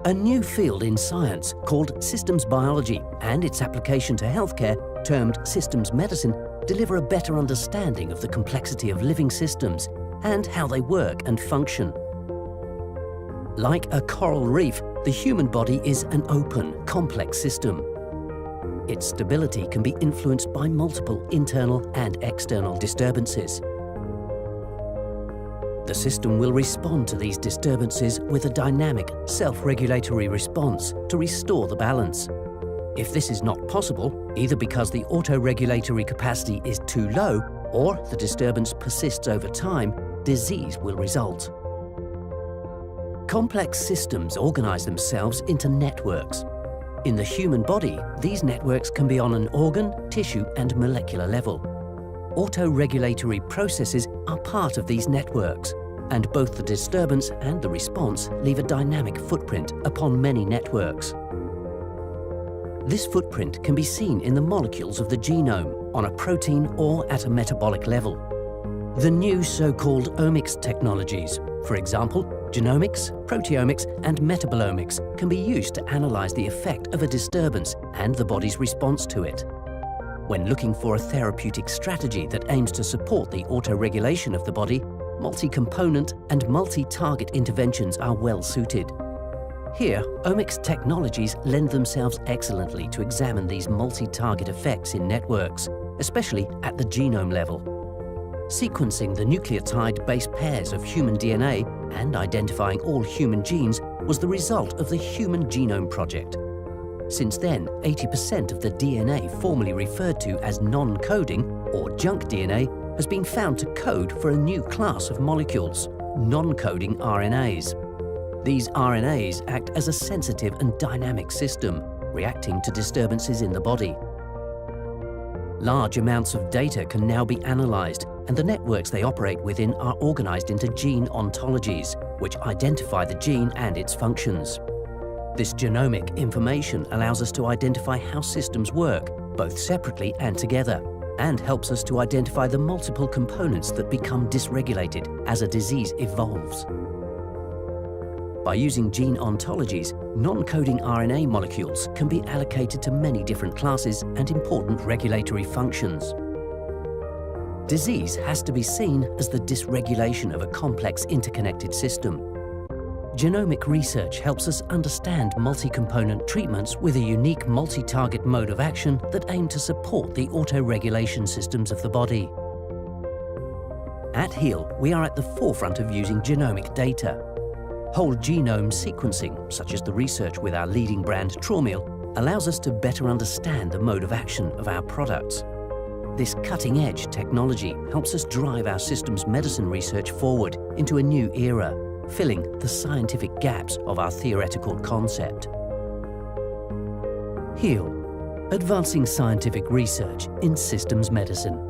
A new field in science called systems biology and its application to healthcare, termed systems medicine, deliver a better understanding of the complexity of living systems and how they work and function. Like a coral reef, the human body is an open, complex system. Its stability can be influenced by multiple internal and external disturbances. The system will respond to these disturbances with a dynamic, self-regulatory response to restore the balance. If this is not possible, either because the auto-regulatory capacity is too low or the disturbance persists over time, disease will result. Complex systems organize themselves into networks. In the human body, these networks can be on an organ, tissue, and molecular level. Auto-regulatory processes are part of these networks, and both the disturbance and the response leave a dynamic footprint upon many networks. This footprint can be seen in the molecules of the genome, on a protein or at a metabolic level. The new so-called omics technologies, for example, genomics, proteomics, and metabolomics, can be used to analyze the effect of a disturbance and the body's response to it. When looking for a therapeutic strategy that aims to support the auto-regulation of the body, multi-component and multi-target interventions are well suited. Here, omics technologies lend themselves excellently to examine these multi-target effects in networks, especially at the genome level. Sequencing the nucleotide base pairs of human DNA and identifying all human genes was the result of the Human Genome Project. Since then, 80% of the DNA formerly referred to as non-coding or junk DNA has been found to code for a new class of molecules, non-coding RNAs. These RNAs act as a sensitive and dynamic system, reacting to disturbances in the body. Large amounts of data can now be analyzed, and the networks they operate within are organized into gene ontologies, which identify the gene and its functions. This genomic information allows us to identify how systems work, both separately and together, and helps us to identify the multiple components that become dysregulated as a disease evolves. By using gene ontologies, non-coding RNA molecules can be allocated to many different classes and important regulatory functions. Disease has to be seen as the dysregulation of a complex interconnected system. Genomic research helps us understand multi-component treatments with a unique multi-target mode of action that aim to support the auto-regulation systems of the body. At HEAL, we are at the forefront of using genomic data. Whole genome sequencing, such as the research with our leading brand Traumeal, allows us to better understand the mode of action of our products. This cutting-edge technology helps us drive our systems medicine research forward into a new era, filling the scientific gaps of our theoretical concept. HEAL, advancing scientific research in systems medicine.